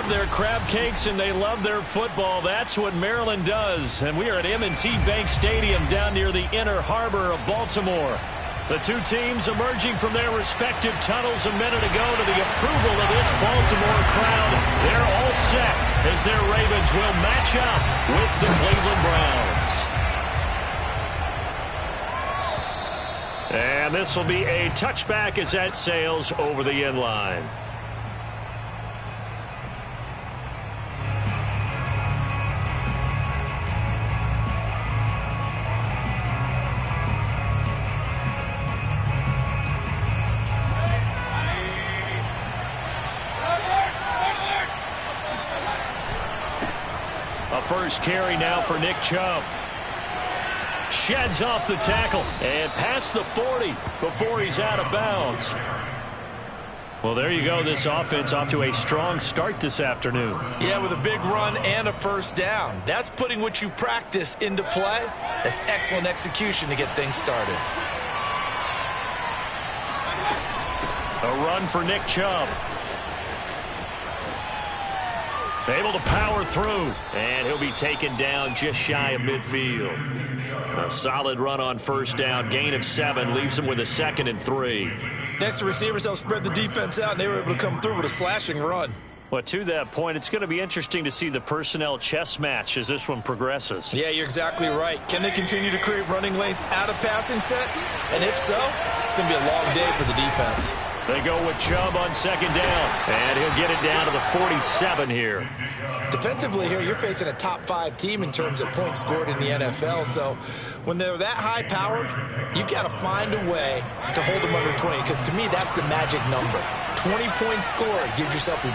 love their crab cakes and they love their football. That's what Maryland does. And we are at M&T Bank Stadium down near the Inner Harbor of Baltimore. The two teams emerging from their respective tunnels a minute ago to the approval of this Baltimore crowd. They're all set as their Ravens will match up with the Cleveland Browns. And this will be a touchback as that sails over the end line. A first carry now for Nick Chubb. Sheds off the tackle and past the 40 before he's out of bounds. Well, there you go. This offense off to a strong start this afternoon. Yeah, with a big run and a first down. That's putting what you practice into play. That's excellent execution to get things started. A run for Nick Chubb. Able to power through, and he'll be taken down just shy of midfield. A solid run on first down. Gain of 7 leaves him with a 2nd and 3. Next, the receivers helped spread the defense out, and they were able to come through with a slashing run. Well, to that point, it's going to be interesting to see the personnel chess match as this one progresses. Yeah, you're exactly right. Can they continue to create running lanes out of passing sets? And if so, it's going to be a long day for the defense. They go with Chubb on 2nd down, and he'll get it down to the 47 here. Defensively here, you're facing a top 5 team in terms of points scored in the NFL. So when they're that high-powered, you've got to find a way to hold them under 20, because to me, that's the magic number. 20-point score gives yourself you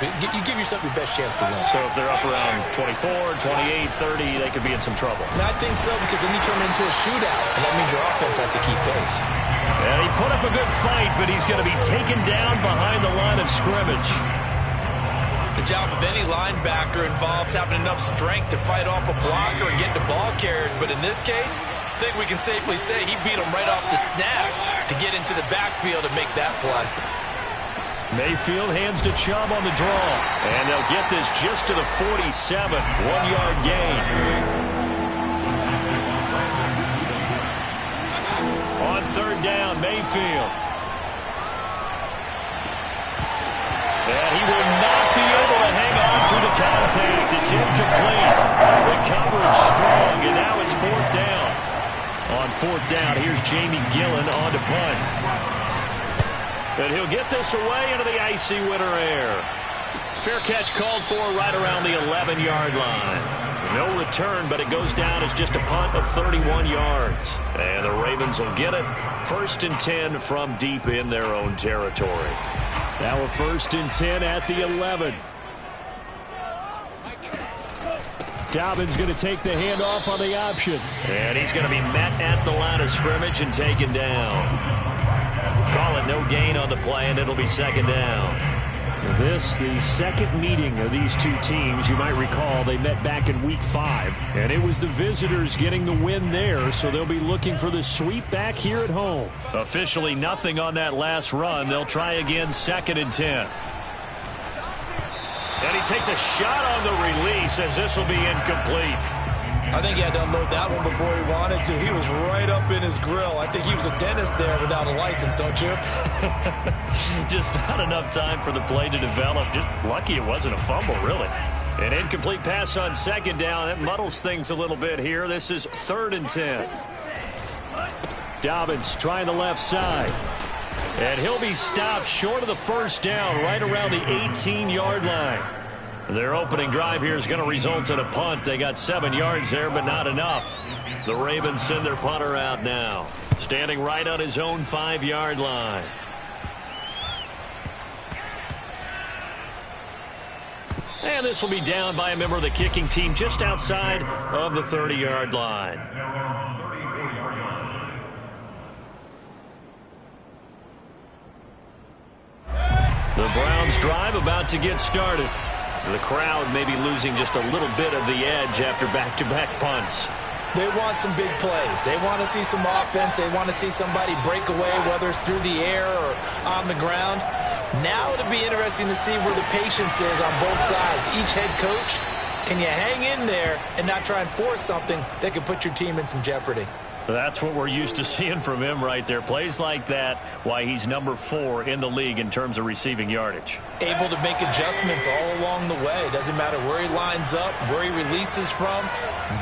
give yourself your best chance to win. So if they're up around 24, 28, 30, they could be in some trouble. And I think so, because then you turn it into a shootout, and that means your offense has to keep pace. Yeah, he put up a good fight, but he's going to be taken down behind the line of scrimmage. The job of any linebacker involves having enough strength to fight off a blocker and get to ball carriers, but in this case, I think we can safely say he beat him right off the snap to get into the backfield and make that play. Mayfield hands to Chubb on the draw, and they'll get this just to the 47, 1-yard gain. On 3rd down, Mayfield. And he will not be able to hang on through the contact. It's incomplete. The coverage strong, and now it's 4th down. On 4th down, here's Jamie Gillen on to punt. And he'll get this away into the icy winter air. Fair catch called for right around the 11-yard line. No return, but it goes down as just a punt of 31 yards. And the Ravens will get it. 1st and 10 from deep in their own territory. Now a 1st and 10 at the 11. Dobbins going to take the handoff on the option. And he's going to be met at the line of scrimmage and taken down. Call it no gain on the play, and it'll be 2nd down. This, the second meeting of these two teams. You might recall they met back in Week 5, and it was the visitors getting the win there, so they'll be looking for the sweep back here at home. Officially nothing on that last run. They'll try again 2nd and 10. And he takes a shot on the release as this will be incomplete. I think he had to unload that one before he wanted to. He was right up in his grill. I think he was a dentist there without a license, don't you? Just not enough time for the play to develop. Just lucky it wasn't a fumble, really. An incomplete pass on 2nd down. That muddles things a little bit here. This is 3rd and 10. Dobbins trying the left side. And he'll be stopped short of the 1st down right around the 18-yard line. Their opening drive here is going to result in a punt. They got 7 yards there, but not enough. The Ravens send their punter out now, standing right on his own 5-yard line. And this will be down by a member of the kicking team just outside of the 30-yard line. The Browns drive about to get started. The crowd may be losing just a little bit of the edge after back-to-back punts. They want some big plays. They want to see some offense. They want to see somebody break away, whether it's through the air or on the ground. Now it'll be interesting to see where the patience is on both sides. Each head coach, can you hang in there and not try and force something that could put your team in some jeopardy? That's what we're used to seeing from him right there. Plays like that, why he's number 4 in the league in terms of receiving yardage. Able to make adjustments all along the way. Doesn't matter where he lines up, where he releases from.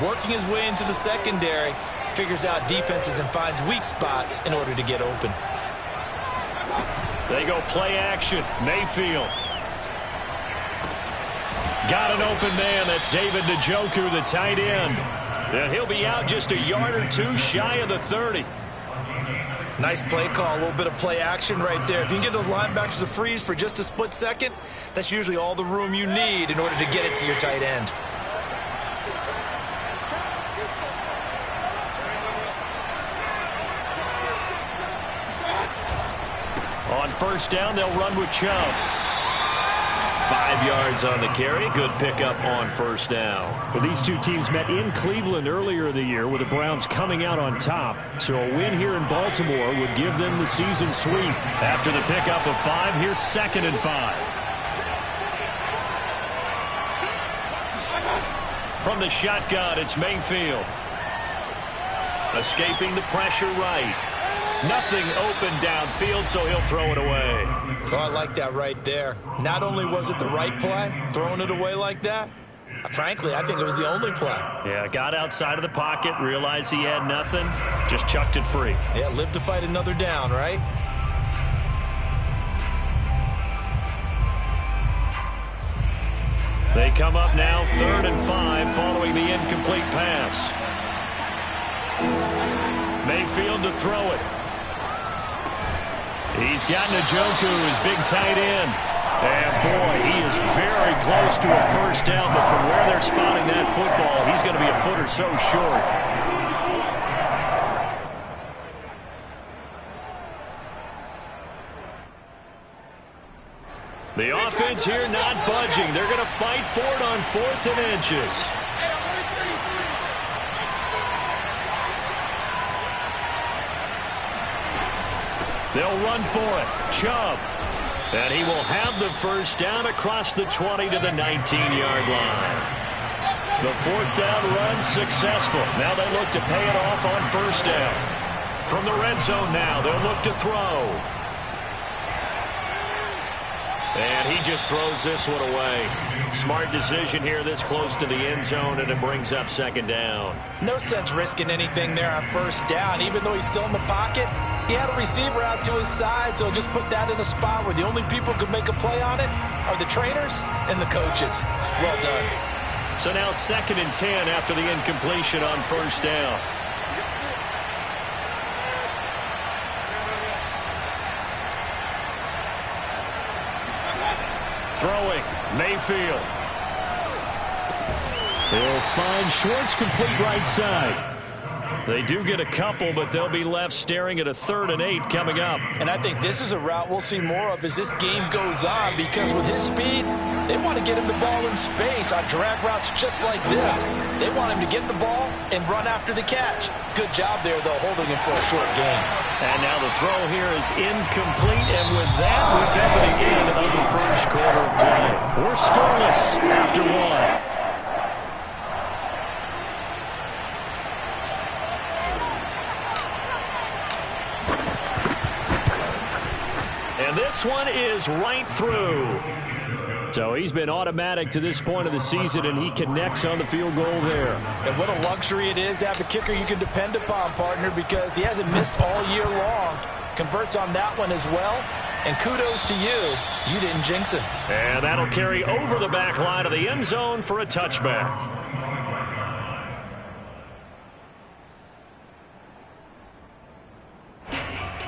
Working his way into the secondary, figures out defenses and finds weak spots in order to get open. They go play action. Mayfield. Got an open man. That's David Njoku, the tight end. And he'll be out just a yard or two shy of the 30. Nice play call. A little bit of play action right there. If you can get those linebackers to freeze for just a split second, that's usually all the room you need in order to get it to your tight end. On first down, they'll run with Chubb. 5 yards on the carry. Good pickup on first down. Well, these two teams met in Cleveland earlier in the year with the Browns coming out on top. So a win here in Baltimore would give them the season sweep. After the pickup of 5, here's 2nd and 5. From the shotgun, it's Mayfield. Escaping the pressure right. Nothing open downfield, so he'll throw it away. Oh, I like that right there. Not only was it the right play, throwing it away like that, frankly, I think it was the only play. Yeah, got outside of the pocket, realized he had nothing, just chucked it free. Yeah, live to fight another down, right? They come up now 3rd and 5 following the incomplete pass. Mayfield to throw it. He's got Njoku, his big tight end. And, boy, he is very close to a first down, but from where they're spotting that football, he's going to be a foot or so short. The offense here not budging. They're going to fight for it on 4th and inches. They'll run for it. Chubb. And he will have the first down across the 20 to the 19-yard line. The 4th down run successful. Now they look to pay it off on first down. From the red zone now, they'll look to throw. And he just throws this one away. Smart decision here this close to the end zone, and it brings up 2nd down. No sense risking anything there on first down. Even though he's still in the pocket, he had a receiver out to his side, so just put that in a spot where the only people who can make a play on it are the trainers and the coaches. Well done. So now 2nd and 10 after the incompletion on first down. Throwing, Mayfield. They'll find Schwartz complete right side. They do get a couple, but they'll be left staring at a 3rd and 8 coming up. And I think this is a route we'll see more of as this game goes on, because with his speed, they want to get him the ball in space on drag routes just like this. They want him to get the ball and run after the catch. Good job there, though, holding him for a short gain. And now the throw here is incomplete, and with that, we come to the end of the first quarter of play. We're scoreless after 1. And this one is right through. So he's been automatic to this point of the season, and he connects on the field goal there. And what a luxury it is to have a kicker you can depend upon, partner, because he hasn't missed all year long. Converts on that one as well. And kudos to you. You didn't jinx him. And that'll carry over the back line of the end zone for a touchback.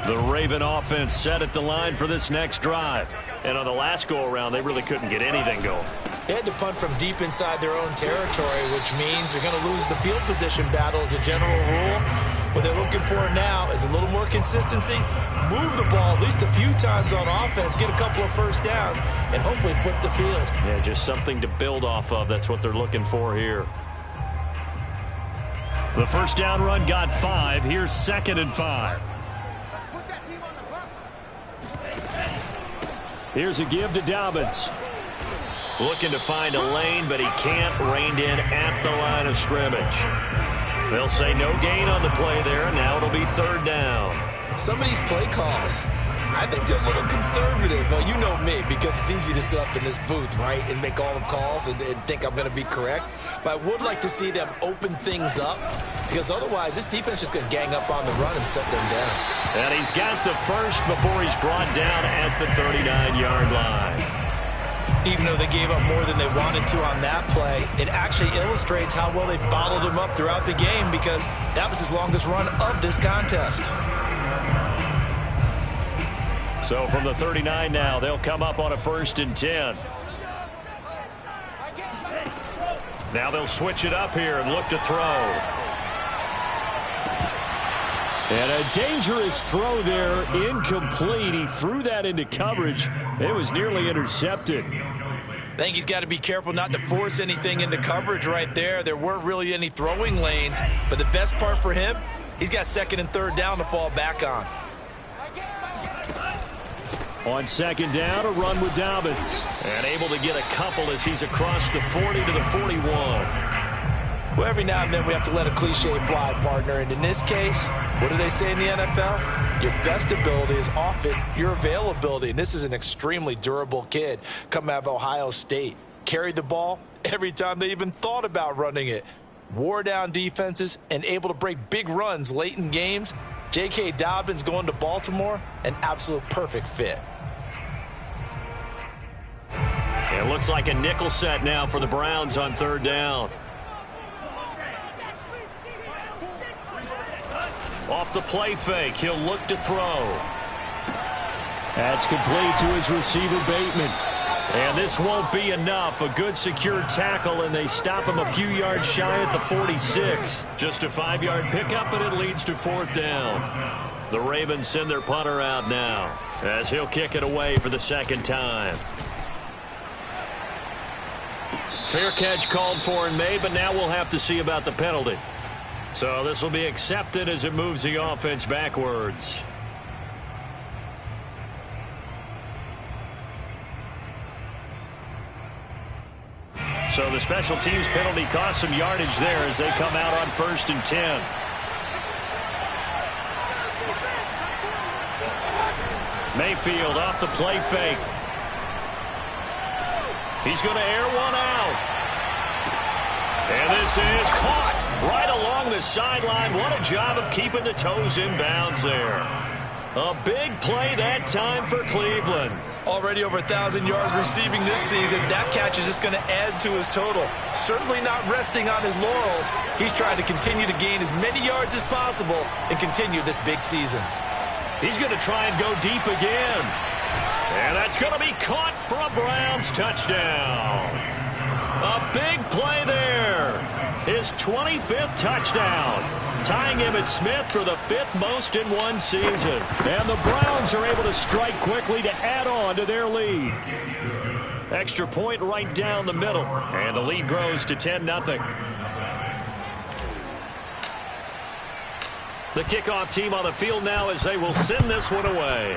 The Raven offense set at the line for this next drive. And on the last go-around, they really couldn't get anything going. They had to punt from deep inside their own territory, which means they're going to lose the field position battle as a general rule. What they're looking for now is a little more consistency, move the ball at least a few times on offense, get a couple of first downs, and hopefully flip the field. Yeah, just something to build off of. That's what they're looking for here. The first down run got 5. Here's 2nd and 5. Here's a give to Dobbins. Looking to find a lane, but he can't. Reined in at the line of scrimmage. They'll say no gain on the play there, and now it'll be 3rd down. Some of these play calls, I think they're a little conservative, but you know me, because it's easy to sit up in this booth, right, and make all the calls and think I'm going to be correct. But I would like to see them open things up, because otherwise this defense is just going to gang up on the run and set them down. And he's got the first before he's brought down at the 39-yard line. Even though they gave up more than they wanted to on that play, it actually illustrates how well they bottled him up throughout the game, because that was his longest run of this contest. So from the 39 now, they'll come up on a 1st and 10. Now they'll switch it up here and look to throw. And a dangerous throw there, incomplete. He threw that into coverage. It was nearly intercepted. I think he's got to be careful not to force anything into coverage right there. There weren't really any throwing lanes, but the best part for him, he's got 2nd and 3rd down to fall back on. On 2nd down, a run with Dobbins. And able to get a couple as he's across the 40 to the 41. Well, every now and then we have to let a cliche fly, partner. And in this case, what do they say in the NFL? Your best ability is often your availability. And this is an extremely durable kid coming out of Ohio State. Carried the ball every time they even thought about running it. Wore down defenses and able to break big runs late in games. J.K. Dobbins going to Baltimore, an absolute perfect fit. It looks like a nickel set now for the Browns on 3rd down. Off the play fake, he'll look to throw. That's complete to his receiver, Bateman. And this won't be enough. A good secure tackle, and they stop him a few yards shy at the 46. Just a 5-yard pickup, and it leads to 4th down. The Ravens send their punter out now, as he'll kick it away for the 2nd time. Fair catch called for and made, but now we'll have to see about the penalty. So this will be accepted as it moves the offense backwards. So the special teams penalty cost some yardage there as they come out on 1st and 10. Mayfield off the play fake. He's going to air one out. And this is caught right along the sideline. What a job of keeping the toes in bounds there. A big play that time for Cleveland. Already over 1,000 yards receiving this season. That catch is just going to add to his total. Certainly not resting on his laurels. He's trying to continue to gain as many yards as possible and continue this big season. He's going to try and go deep again. And that's going to be caught for a Browns touchdown. A big play there. His 25th touchdown, tying Emmitt Smith for the 5th most in one season. And the Browns are able to strike quickly to add on to their lead. Extra point right down the middle, and the lead grows to 10-0. The kickoff team on the field now as they will send this one away.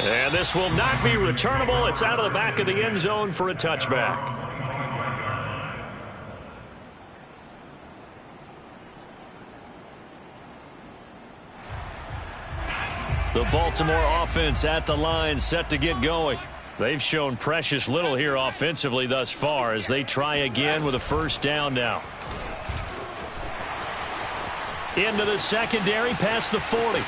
And this will not be returnable. It's out of the back of the end zone for a touchback. The Baltimore offense at the line, set to get going. They've shown precious little here offensively thus far as they try again with a 1st down now. Into the secondary past the 40.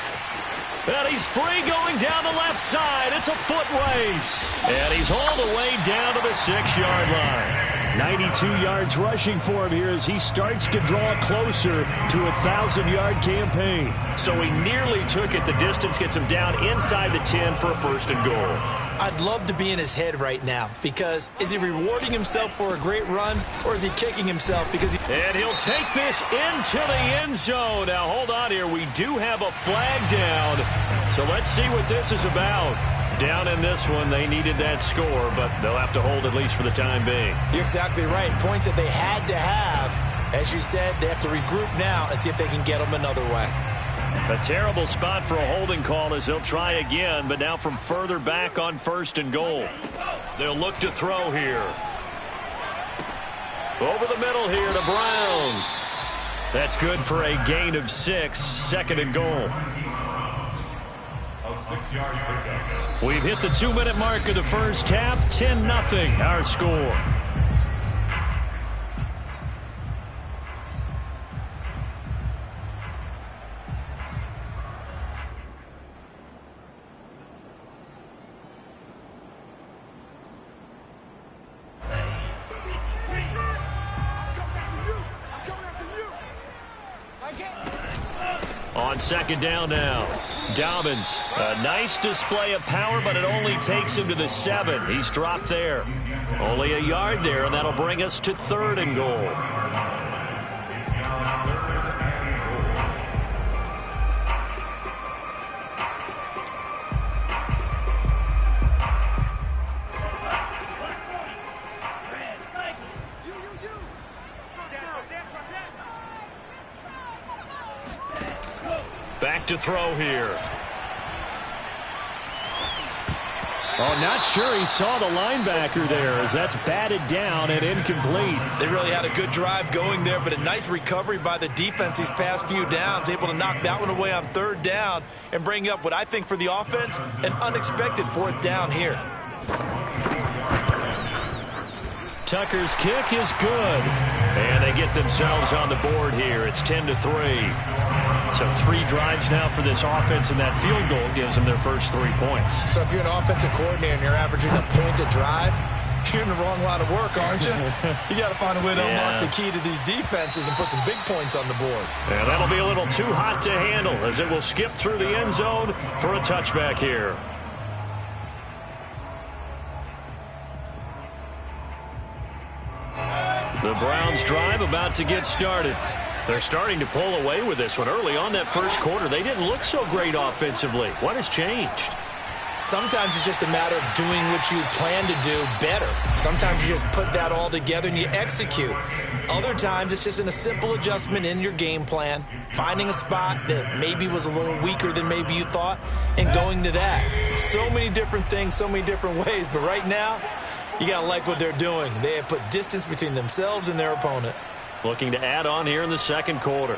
And he's free going down the left side. It's a foot race. And he's all the way down to the 6-yard line. 92 yards rushing for him here as he starts to draw closer to a 1,000-yard campaign. So he nearly took it the distance, gets him down inside the 10 for a 1st and goal. I'd love to be in his head right now, because is he rewarding himself for a great run, or is he kicking himself because he... And he'll take this into the end zone. Now, hold on here. We do have a flag down. So let's see what this is about. Down in this one, they needed that score, but they'll have to hold at least for the time being. You're exactly right. Points that they had to have. As you said, they have to regroup now and see if they can get them another way. A terrible spot for a holding call as they'll try again, but now from further back on 1st and goal. They'll look to throw here. Over the middle here to Brown. That's good for a gain of 6, 2nd and goal. We've hit the 2-minute mark of the first half. 10-0 our score. On 2nd down now. Dobbins, a nice display of power, but it only takes him to the 7. He's dropped there. Only a yard there, and that'll bring us to 3rd and goal. Back to throw here. Oh, not sure he saw the linebacker there as that's batted down and incomplete. They really had a good drive going there, but a nice recovery by the defense these past few downs, able to knock that one away on 3rd down and bring up what I think for the offense, an unexpected 4th down here. Tucker's kick is good. And they get themselves on the board here. It's 10-3. So 3 drives now for this offense, and that field goal gives them their first 3 points. So if you're an offensive coordinator and you're averaging a point a drive, you're in the wrong line of work, aren't you? You got to find a way to unlock the key to these defenses and put some big points on the board. And that'll be a little too hot to handle as it will skip through the end zone for a touchback here. The Browns drive about to get started. They're starting to pull away with this one. Early on that first quarter, they didn't look so great offensively. What has changed? Sometimes it's just a matter of doing what you plan to do better. Sometimes you just put that all together and you execute. Other times it's just in a simple adjustment in your game plan, finding a spot that maybe was a little weaker than maybe you thought, and going to that. So many different things, so many different ways, but right now, you got to like what they're doing. They have put distance between themselves and their opponent. Looking to add on here in the second quarter.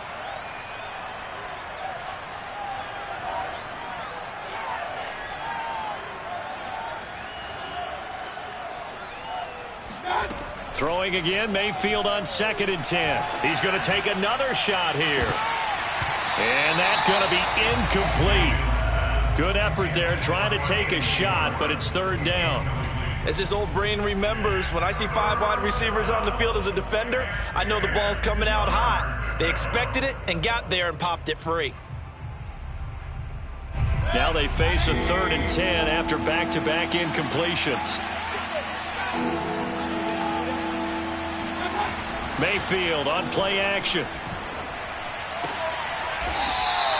Throwing again, Mayfield on 2nd and 10. He's going to take another shot here. And that's going to be incomplete. Good effort there trying to take a shot, but it's 3rd down. As his old brain remembers, when I see 5 wide receivers on the field as a defender, I know the ball's coming out hot. They expected it and got there and popped it free. Now they face a 3rd and 10 after back-to-back incompletions. Mayfield on play action.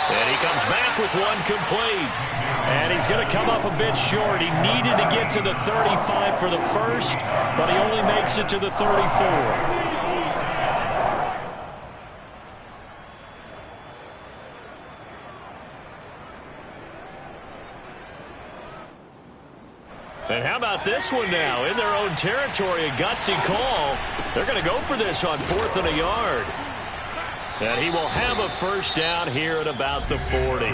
And he comes back with one complete. And he's going to come up a bit short. He needed to get to the 35 for the first, but he only makes it to the 34. And how about this one now? In their own territory, a gutsy call. They're going to go for this on 4th and a yard. And he will have a first down here at about the 40.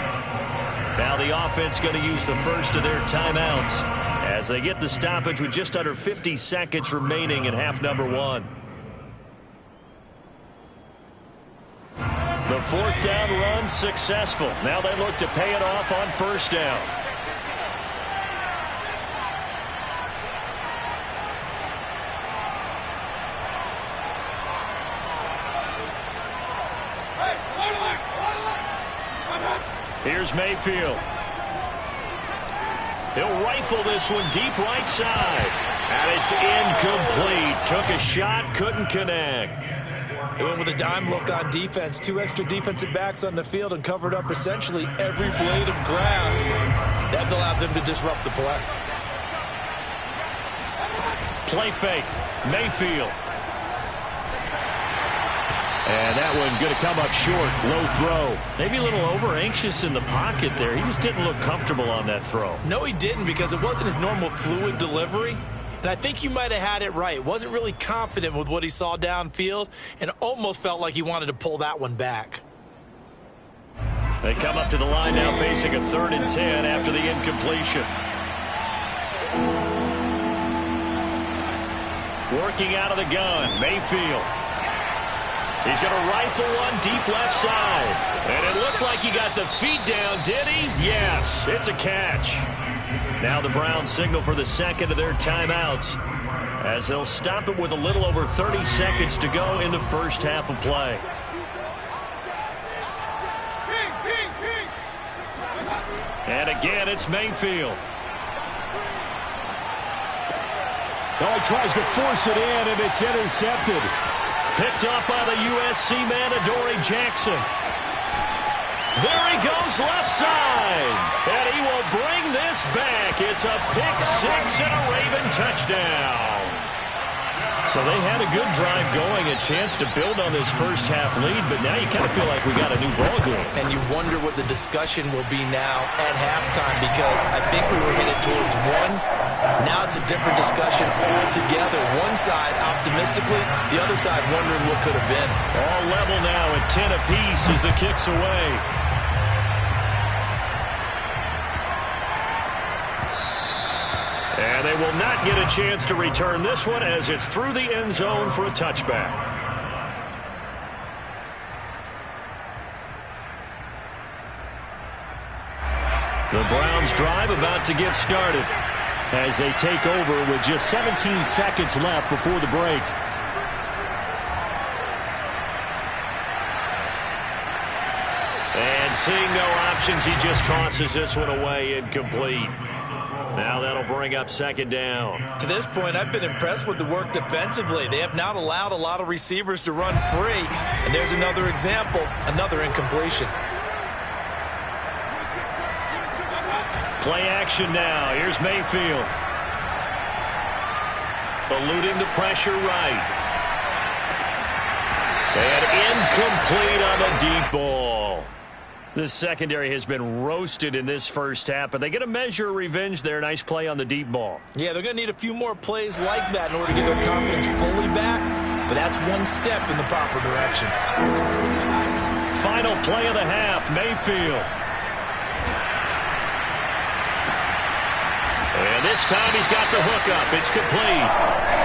Now the offense going to use the first of their timeouts as they get the stoppage with just under 50 seconds remaining in half number 1. The 4th down run successful. Now they look to pay it off on 1st down. Here's Mayfield. He'll rifle this one deep right side. And it's incomplete. Took a shot, couldn't connect. They went with a dime look on defense. 2 extra defensive backs on the field and covered up essentially every blade of grass. That allowed them to disrupt the play. Play fake. Mayfield. And that one going to come up short. Low throw. Maybe a little over-anxious in the pocket there. He just didn't look comfortable on that throw. No, he didn't, because it wasn't his normal fluid delivery. And I think you might have had it right. Wasn't really confident with what he saw downfield and almost felt like he wanted to pull that one back. They come up to the line now facing a 3rd and 10 after the incompletion. Working out of the gun, Mayfield. He's going to rifle one deep left side. And it looked like he got the feet down, did he? Yes, it's a catch. Now the Browns signal for the second of their timeouts, as they'll stop it with a little over 30 seconds to go in the first half of play. And again, it's Mayfield. Oh, he tries to force it in, and it's intercepted. Picked up by the USC man, Adoree Jackson. There he goes left side. And he will bring this back. It's a pick six and a Raven touchdown. So they had a good drive going, a chance to build on this first half lead, but now you kind of feel like we got a new ball game. And you wonder what the discussion will be now at halftime, because I think we were headed towards one. Now it's a different discussion altogether. One side optimistically, the other side wondering what could have been. All level now at 10 apiece as the kick's away. And they will not get a chance to return this one as it's through the end zone for a touchback. The Browns drive about to get started as they take over with just 17 seconds left before the break. And seeing no options, he just tosses this one away, incomplete. Now that'll bring up second down. To this point, I've been impressed with the work defensively. They have not allowed a lot of receivers to run free. And there's another example, another incompletion. Play action now. Here's Mayfield. Eluding the pressure right. And incomplete on the deep ball. This secondary has been roasted in this first half, but they get a measure of revenge there. Nice play on the deep ball. Yeah, they're going to need a few more plays like that in order to get their confidence fully back, but that's one step in the proper direction. Final play of the half, Mayfield. And this time he's got the hookup. It's complete.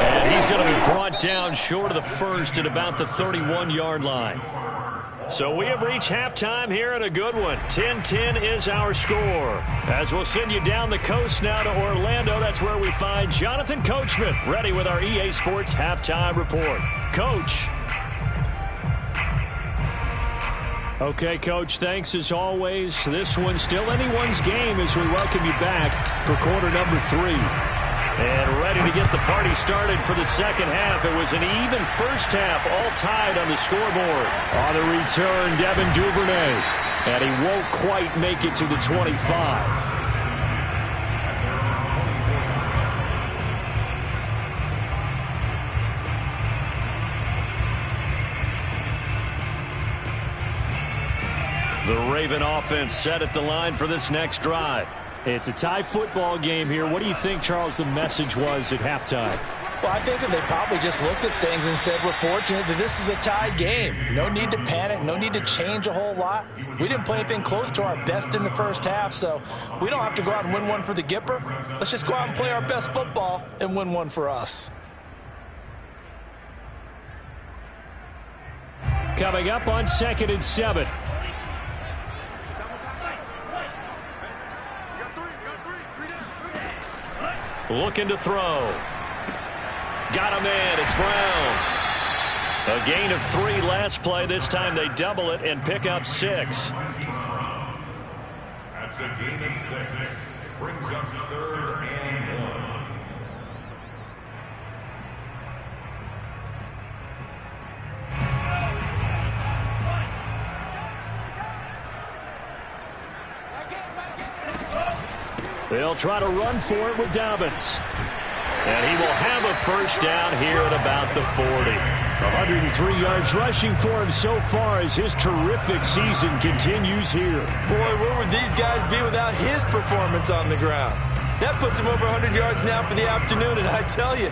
And he's going to be brought down short of the first at about the 31-yard line. So we have reached halftime here and a good one. 10-10 is our score. As we'll send you down the coast now to Orlando, that's where we find Jonathan Coachman, ready with our EA Sports Halftime Report. Coach. Okay, Coach, thanks as always. This one's still anyone's game as we welcome you back for quarter number 3. And ready to get the party started for the second half. It was an even first half, all tied on the scoreboard. On the return, Devin Duvernay. And he won't quite make it to the 25. The Raven offense set at the line for this next drive. It's a tie football game here. What do you think, Charles, the message was at halftime? Well, I think that they probably just looked at things and said, we're fortunate that this is a tie game. No need to panic. No need to change a whole lot. We didn't play anything close to our best in the first half, so we don't have to go out and win one for the Gipper. Let's just go out and play our best football and win one for us. Coming up on 2nd and 7. Looking to throw. Got him in. It's Brown. A gain of 3 last play. This time they double it and pick up 6. That's a gain of 6. Brings up 3rd and 1. They'll try to run for it with Dobbins. And he will have a first down here at about the 40. 103 yards rushing for him so far as his terrific season continues here. Boy, where would these guys be without his performance on the ground? That puts him over 100 yards now for the afternoon, and I tell you,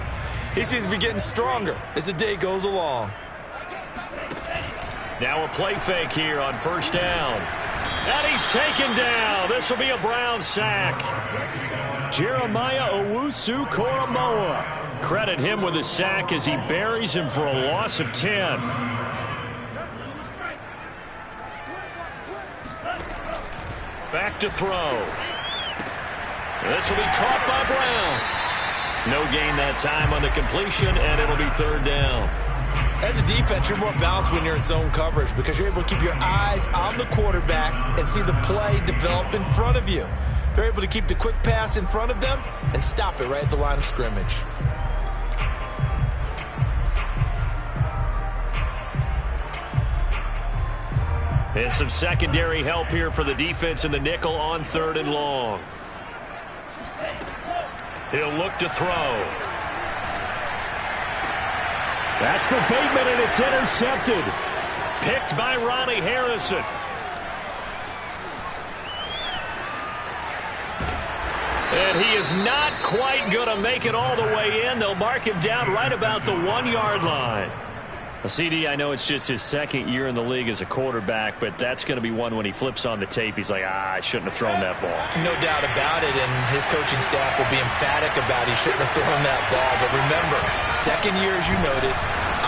he seems to be getting stronger as the day goes along. Now a play fake here on first down. And he's taken down. This will be a Brown sack. Jeremiah Owusu-Koramoah. Credit him with a sack as he buries him for a loss of 10. Back to throw. This will be caught by Brown. No gain that time on the completion, and it'll be third down. As a defense, you're more balanced when you're in zone coverage because you're able to keep your eyes on the quarterback and see the play develop in front of you. They're able to keep the quick pass in front of them and stop it right at the line of scrimmage. And some secondary help here for the defense in the nickel on third and long. He'll look to throw. That's for Bateman, and it's intercepted. Picked by Ronnie Harrison. And he is not quite going to make it all the way in. They'll mark him down right about the 1-yard line. CD, I know it's just his second year in the league as a quarterback, but that's going to be one when he flips on the tape. He's like, I shouldn't have thrown that ball. No doubt about it, and his coaching staff will be emphatic about he shouldn't have thrown that ball. But remember, second year, as you noted,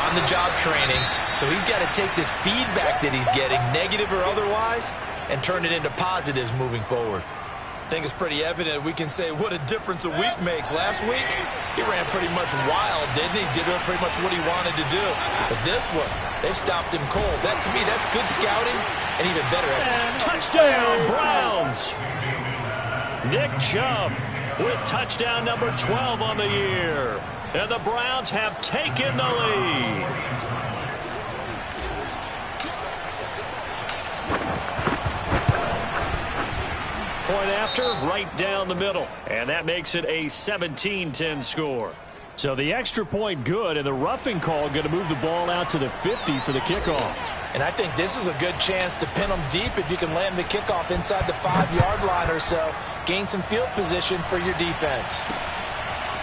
on-the-job training, so he's got to take this feedback that he's getting, negative or otherwise, and turn it into positives moving forward. I think it's pretty evident we can say what a difference a week makes. Last week, he ran pretty much wild, didn't he? Did pretty much what he wanted to do. But this one, they've stopped him cold. That, to me, that's good scouting and even better execution. Touchdown, Browns! Nick Chubb with touchdown number 12 on the year. And the Browns have taken the lead. Point after, right down the middle. And that makes it a 17-10 score. So the extra point good, and the roughing call going to move the ball out to the 50 for the kickoff. And I think this is a good chance to pin them deep if you can land the kickoff inside the 5-yard line or so. Gain some field position for your defense.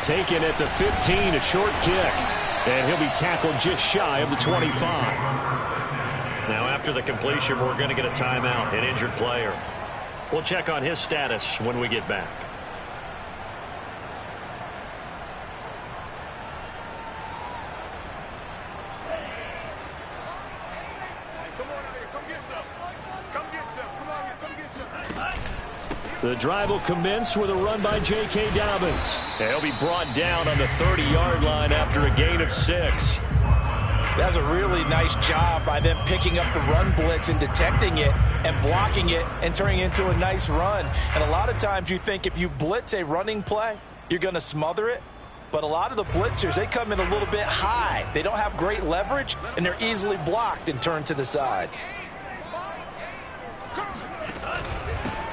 Taken at the 15, a short kick. And he'll be tackled just shy of the 25. Now after the completion, we're going to get a timeout, an injured player. We'll check on his status when we get back. The drive will commence with a run by J.K. Dobbins. He'll be brought down on the 30-yard line after a gain of 6. That was a really nice job by them picking up the run blitz and detecting it and blocking it and turning it into a nice run. And a lot of times you think if you blitz a running play, you're going to smother it. But a lot of the blitzers, they come in a little bit high. They don't have great leverage, and they're easily blocked and turned to the side.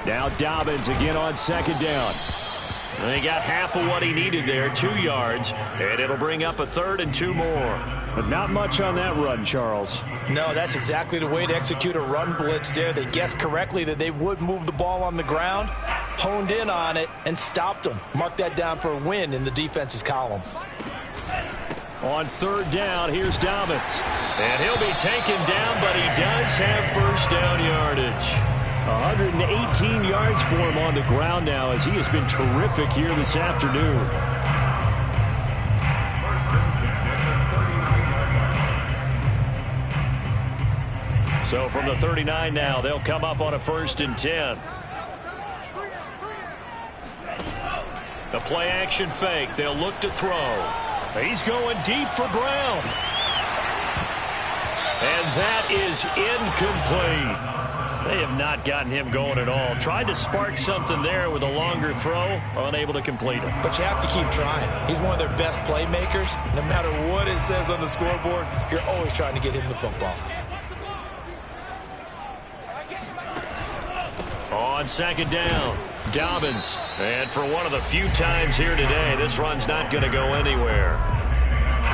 Now Dobbins again on second down. He got half of what he needed there, 2 yards, and it'll bring up a 3rd and 2 more. But not much on that run, Charles. No, that's exactly the way to execute a run blitz there. They guessed correctly that they would move the ball on the ground, honed in on it, and stopped them. Mark that down for a win in the defense's column. On 3rd down, here's Dobbins. And he'll be taken down, but he does have first down yardage. 118 yards for him on the ground now as he has been terrific here this afternoon. So from the 39 now, they'll come up on a 1st and 10. The play action fake. They'll look to throw. He's going deep for Brown. And that is incomplete. They have not gotten him going at all. Tried to spark something there with a longer throw, unable to complete it. But you have to keep trying. He's one of their best playmakers. No matter what it says on the scoreboard, you're always trying to get him the football. On 2nd down, Dobbins. And for one of the few times here today, this run's not going to go anywhere.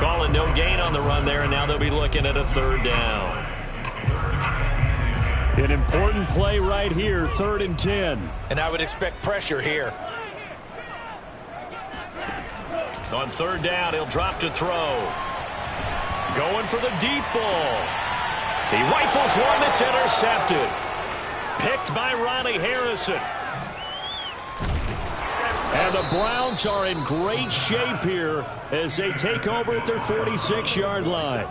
Calling no gain on the run there, and now they'll be looking at a third down. An important play right here, 3rd and 10. And I would expect pressure here. On 3rd down, he'll drop to throw. Going for the deep ball. He rifles one that's intercepted. Picked by Riley Harrison. And the Browns are in great shape here as they take over at their 46-yard line.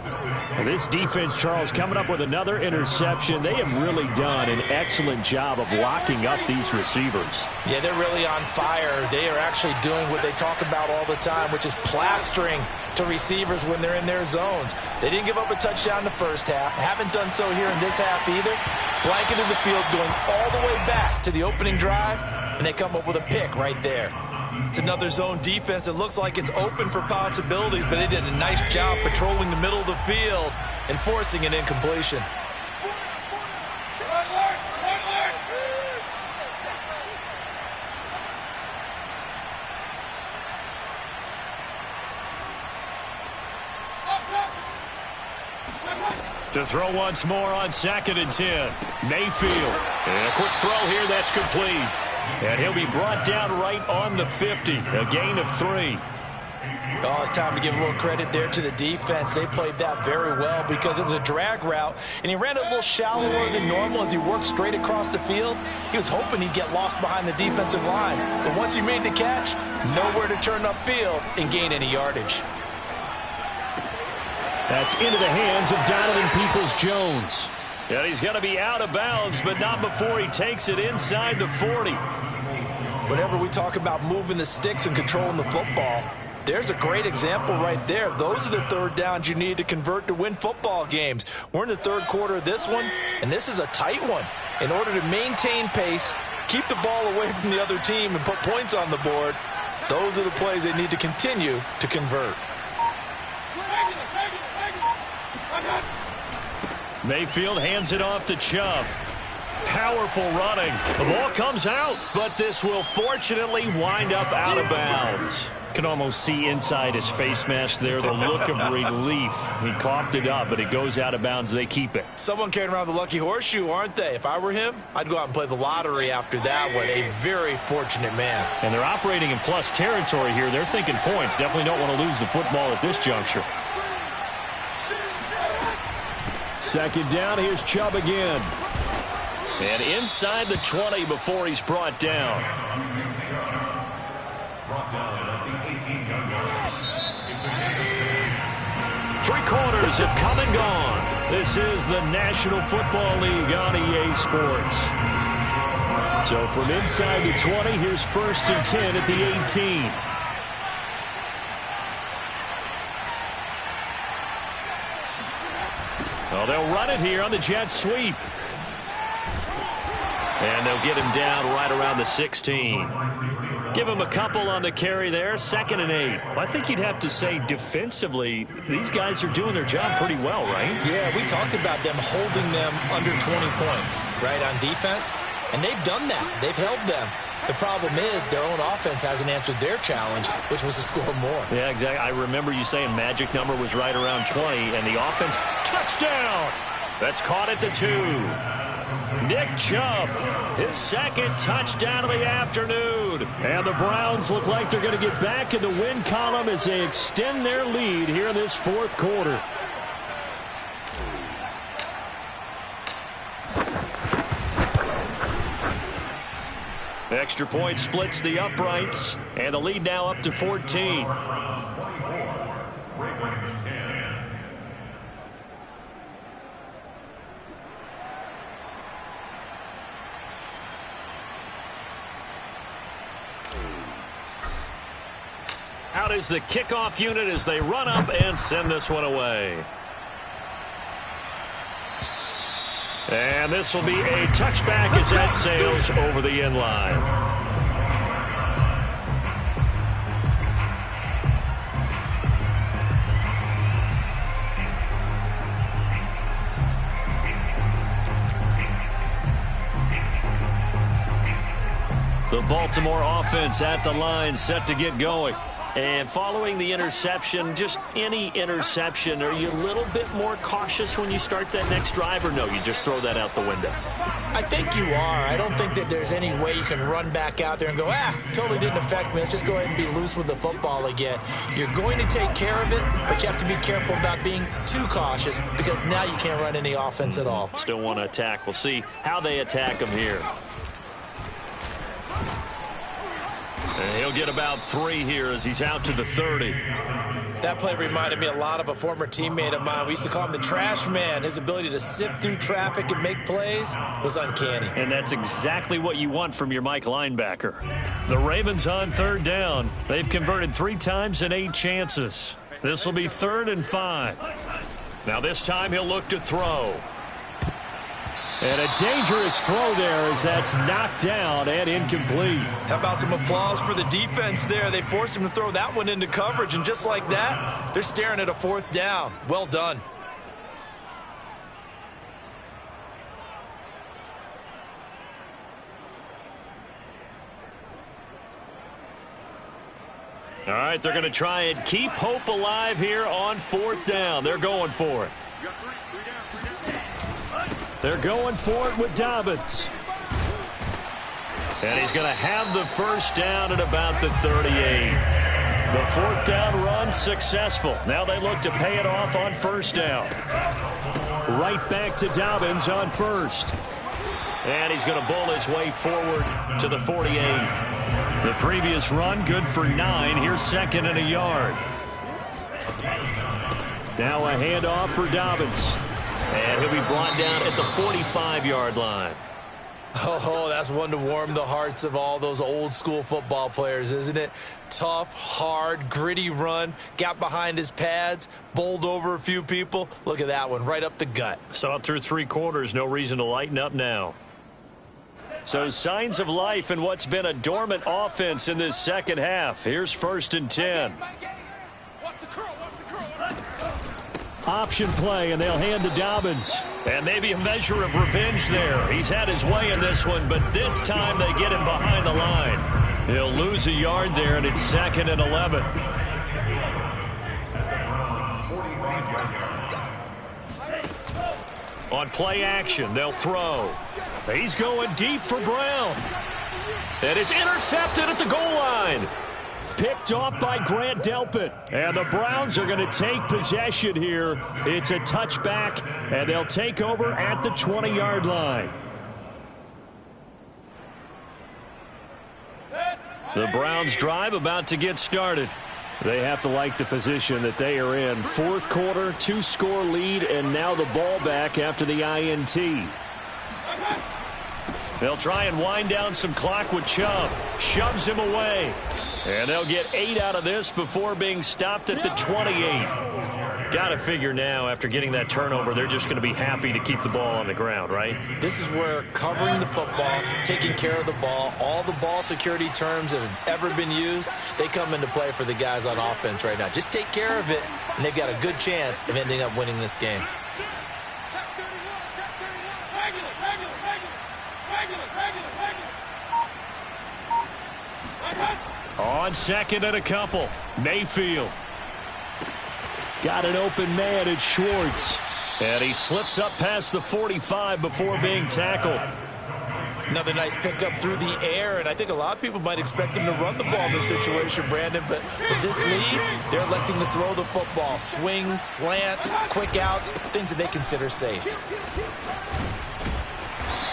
And this defense, Charles, coming up with another interception. They have really done an excellent job of locking up these receivers. Yeah, they're really on fire. They are actually doing what they talk about all the time, which is plastering to receivers when they're in their zones. They didn't give up a touchdown in the first half. Haven't done so here in this half either. Blanketed the field going all the way back to the opening drive, and they come up with a pick right there. It's another zone defense. It looks like it's open for possibilities, but they did a nice job patrolling the middle of the field and forcing an incompletion. To throw once more on 2nd and 10. Mayfield. And a quick throw here that's complete. And he'll be brought down right on the 50. A gain of 3. Oh, it's time to give a little credit there to the defense. They played that very well because it was a drag route, and he ran it a little shallower than normal as he worked straight across the field. He was hoping he'd get lost behind the defensive line. But once he made the catch, nowhere to turn upfield and gain any yardage. That's into the hands of Donovan Peoples-Jones. And he's going to be out of bounds, but not before he takes it inside the 40. Whenever we talk about moving the sticks and controlling the football, there's a great example right there. Those are the third downs you need to convert to win football games. We're in the third quarter of this one, and this is a tight one. In order to maintain pace, keep the ball away from the other team, and put points on the board, those are the plays they need to continue to convert. Mayfield hands it off to Chubb. Powerful running. The ball comes out, but this will fortunately wind up out of bounds. Can almost see inside his face mask there the look of relief. He coughed it up, but it goes out of bounds. They keep it. Someone carrying around the lucky horseshoe, aren't they? If I were him, I'd go out and play the lottery after that one. A very fortunate man. And they're operating in plus territory here. They're thinking points. Definitely don't want to lose the football at this juncture. 2nd down, here's Chubb again. And inside the 20 before he's brought down. Three quarters have come and gone. This is the National Football League on EA Sports. So from inside the 20, here's 1st and 10 at the 18. Well, they'll run it here on the jet sweep. And they'll get him down right around the 16. Give him a couple on the carry there. 2nd and 8. Well, I think you'd have to say defensively, these guys are doing their job pretty well, right? Yeah, we talked about them holding them under 20 points, right, on defense. And they've done that. They've held them. The problem is their own offense hasn't answered their challenge, which was to score more. Yeah, exactly. I remember you saying magic number was right around 20, and the offense, touchdown! That's caught at the 2. Nick Chubb, his 2nd touchdown of the afternoon. And the Browns look like they're going to get back in the win column as they extend their lead here in this 4th quarter. Extra point splits the uprights, and the lead now up to 14. Out is the kickoff unit as they run up and send this one away. And this will be a touchback as that sails over the end line. The Baltimore offense at the line, set to get going. And following the interception, just any interception, are you a little bit more cautious when you start that next drive, or no, you just throw that out the window? I think you are. I don't think that there's any way you can run back out there and go, totally didn't affect me. Let's just go ahead and be loose with the football again. You're going to take care of it, but you have to be careful about being too cautious because now you can't run any offense at all. Still want to attack. We'll see how they attack him here. And he'll get about 3 here as he's out to the 30. That play reminded me a lot of a former teammate of mine. We used to call him the trash man. His ability to sift through traffic and make plays was uncanny. And that's exactly what you want from your Mike linebacker. The Ravens on 3rd down. They've converted 3 times in 8 chances. This will be 3rd and 5. Now this time he'll look to throw. And a dangerous throw there as that's knocked down and incomplete. How about some applause for the defense there? They forced him to throw that one into coverage, and just like that, they're staring at a 4th down. Well done. All right, they're going to try and keep hope alive here on 4th down. They're going for it. They're going for it with Dobbins. And he's going to have the 1st down at about the 38. The 4th down run successful. Now they look to pay it off on 1st down. Right back to Dobbins on 1st. And he's going to bowl his way forward to the 48. The previous run good for 9. Here's 2nd and a yard. Now a handoff for Dobbins. And he'll be brought down at the 45-yard line. Oh, that's one to warm the hearts of all those old-school football players, isn't it? Tough, hard, gritty run. Got behind his pads, bowled over a few people. Look at that one, right up the gut. Saw it through 3 quarters. No reason to lighten up now. So signs of life in what's been a dormant offense in this 2nd half. Here's 1st and 10. Option play, and they'll hand to Dobbins. And maybe a measure of revenge there. He's had his way in this one, but this time they get him behind the line. He'll lose a yard there, and it's 2nd and 11. On play action, they'll throw. He's going deep for Brown. And it's intercepted at the goal line. Picked off by Grant Delpit. And the Browns are going to take possession here. It's a touchback, and they'll take over at the 20-yard line. The Browns drive about to get started. They have to like the position that they are in. 4th quarter, 2-score lead, and now the ball back after the INT. They'll try and wind down some clock with Chubb. Shoves him away. And they'll get 8 out of this before being stopped at the 28. Got to figure now, after getting that turnover, they're just going to be happy to keep the ball on the ground, right? This is where covering the football, taking care of the ball, all the ball security terms that have ever been used, they come into play for the guys on offense right now. Just take care of it, and they've got a good chance of ending up winning this game. On 2nd and a couple, Mayfield. Got an open man at Schwartz. And he slips up past the 45 before being tackled. Another nice pickup through the air, and I think a lot of people might expect him to run the ball in this situation, Brandon, but with this lead, they're electing to throw the football. Swings, slants, quick outs, things that they consider safe.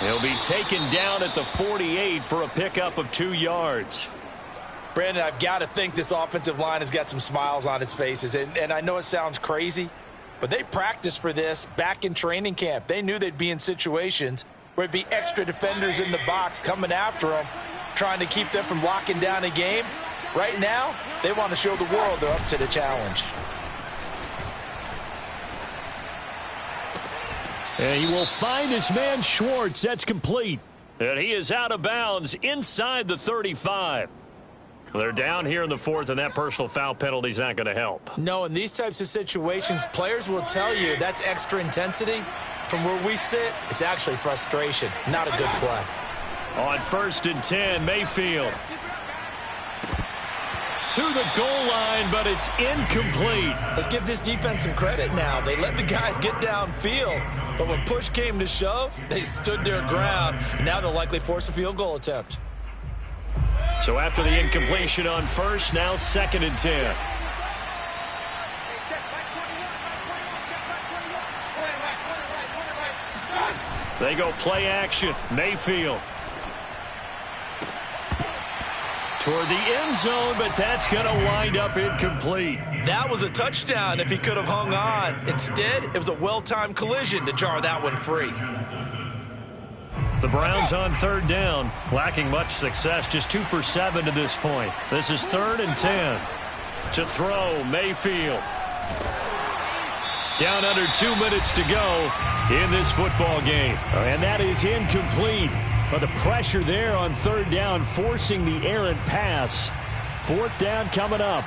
He'll be taken down at the 48 for a pickup of 2 yards. Brandon, I've got to think this offensive line has got some smiles on its faces. And I know it sounds crazy, but they practiced for this back in training camp. They knew they'd be in situations where it'd be extra defenders in the box coming after them, trying to keep them from locking down a game. Right now, they want to show the world they're up to the challenge. And he will find his man Schwartz. That's complete. And he is out of bounds inside the 35. They're down here in the 4th, and that personal foul penalty is not going to help. No, in these types of situations, players will tell you that's extra intensity. From where we sit, it's actually frustration, not a good play. On 1st and 10, Mayfield. to the goal line, but it's incomplete. Let's give this defense some credit now. They let the guys get downfield, but when push came to shove, they stood their ground. And now they'll likely force a field goal attempt. So after the incompletion on first, now 2nd and 10. They go play action. Mayfield. Toward the end zone, but that's going to wind up incomplete. That was a touchdown if he could have hung on. Instead, it was a well-timed collision to jar that one free. The Browns on 3rd down, lacking much success, just 2 for 7 to this point. This is 3rd and 10. To throw, Mayfield. Down under 2 minutes to go in this football game. And that is incomplete. But the pressure there on 3rd down, forcing the errant pass. 4th down coming up.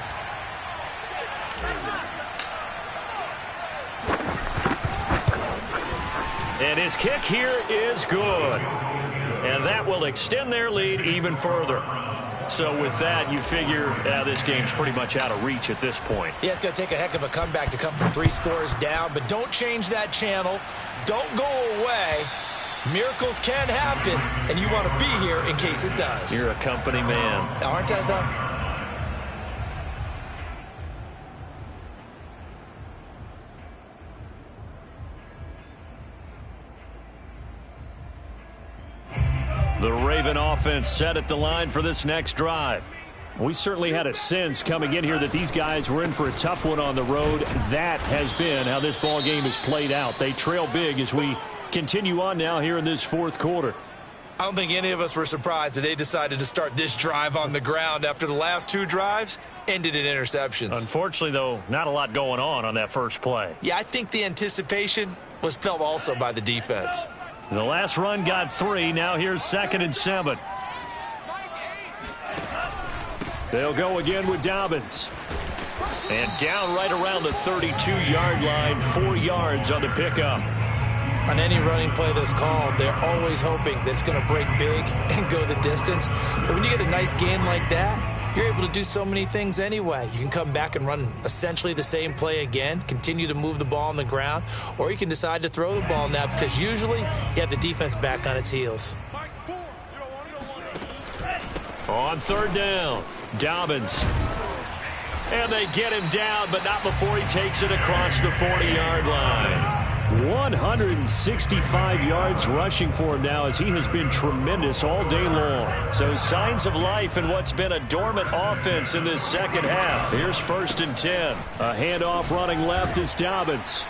And his kick here is good. And that will extend their lead even further. So with that, you figure this game's pretty much out of reach at this point. Yeah, it's going to take a heck of a comeback to come from 3 scores down. But don't change that channel. Don't go away. Miracles can happen, and you want to be here in case it does. You're a company man. Aren't I, though? The Raven offense set at the line for this next drive. We certainly had a sense coming in here that these guys were in for a tough one on the road. That has been how this ball game has played out. They trail big as we continue on now here in this 4th quarter. I don't think any of us were surprised that they decided to start this drive on the ground after the last 2 drives ended in interceptions. Unfortunately, though, not a lot going on that first play. Yeah, I think the anticipation was felt also by the defense. The last run got 3. Now here's 2nd and 7. They'll go again with Dobbins. And down right around the 32-yard line, 4 yards on the pickup. On any running play that's called, they're always hoping that it's going to break big and go the distance. But when you get a nice gain like that, you're able to do so many things anyway. You can come back and run essentially the same play again, continue to move the ball on the ground, or you can decide to throw the ball now because usually you have the defense back on its heels. On 3rd down, Dobbins. And they get him down, but not before he takes it across the 40-yard line. 165 yards rushing for him now as he has been tremendous all day long. So signs of life in what's been a dormant offense in this second half. Here's 1st and 10. A handoff running left is Dobbins.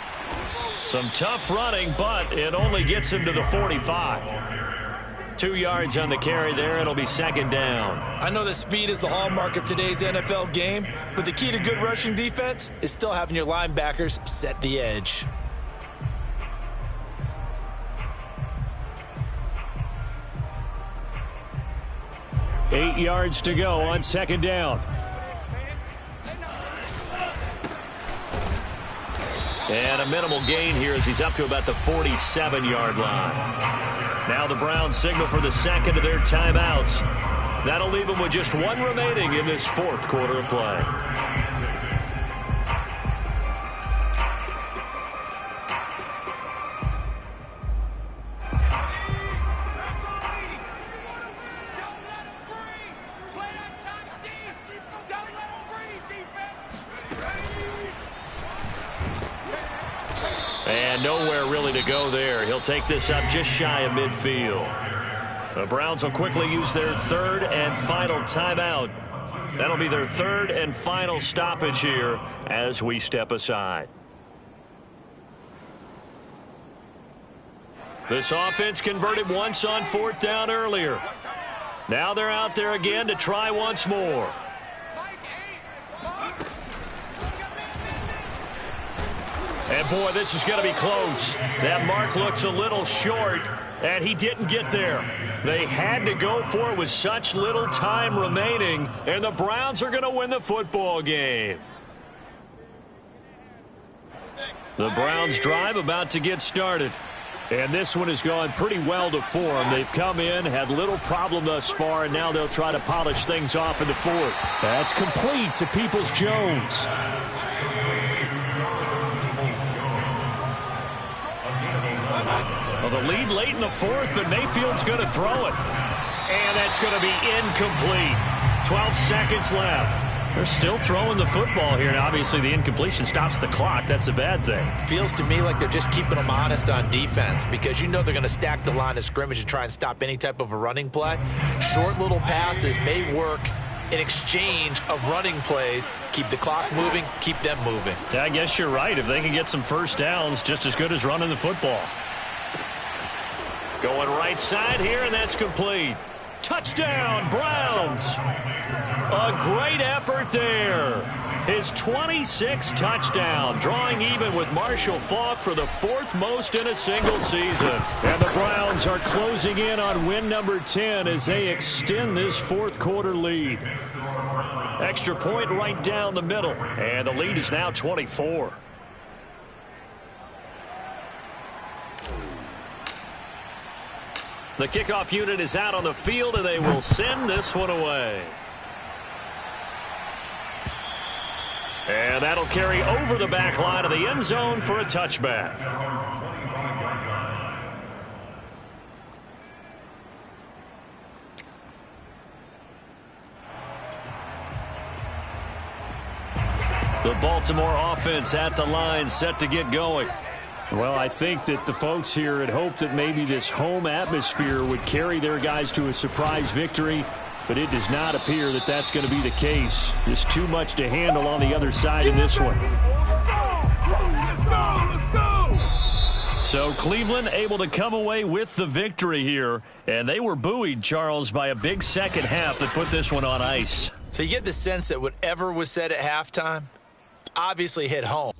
Some tough running, but it only gets him to the 45. 2 yards on the carry there. It'll be 2nd down. I know that speed is the hallmark of today's NFL game, but the key to good rushing defense is still having your linebackers set the edge. Eight yards to go on 2nd down. And a minimal gain here as he's up to about the 47-yard line. Now the Browns signal for the 2nd of their timeouts. That'll leave them with just 1 remaining in this 4th quarter of play. And nowhere really to go there. He'll take this up just shy of midfield. The Browns will quickly use their 3rd and final timeout. That'll be their 3rd and final stoppage here as we step aside. This offense converted once on 4th down earlier. Now they're out there again to try once more. And, boy, this is going to be close. That mark looks a little short, and he didn't get there. They had to go for it with such little time remaining, and the Browns are going to win the football game. The Browns drive about to get started. And this one has gone pretty well to form. They've come in, had little problem thus far, and now they'll try to polish things off in the fourth. That's complete to Peoples-Jones. Well, the lead late in the fourth, but Mayfield's going to throw it. And that's going to be incomplete. 12 seconds left. They're still throwing the football here, and obviously the incompletion stops the clock. That's a bad thing. Feels to me like they're just keeping them honest on defense because you know they're going to stack the line of scrimmage and try and stop any type of a running play. Short little passes may work in exchange of running plays. Keep the clock moving, keep them moving. Yeah, I guess you're right. If they can get some first downs, just as good as running the football. Going right side here, and that's complete. Touchdown, Browns. A great effort there. His 26th touchdown, drawing even with Marshall Faulk for the fourth most in a single season. And the Browns are closing in on win number 10 as they extend this fourth quarter lead. Extra point right down the middle, and the lead is now 24. The kickoff unit is out on the field, and they will send this one away. And that'll carry over the back line of the end zone for a touchback. The Baltimore offense at the line, set to get going. Well, I think that the folks here had hoped that maybe this home atmosphere would carry their guys to a surprise victory, but it does not appear that that's going to be the case. There's too much to handle on the other side in this one. So Cleveland able to come away with the victory here, and they were buoyed, Charles, by a big second half that put this one on ice. So you get the sense that whatever was said at halftime obviously hit home.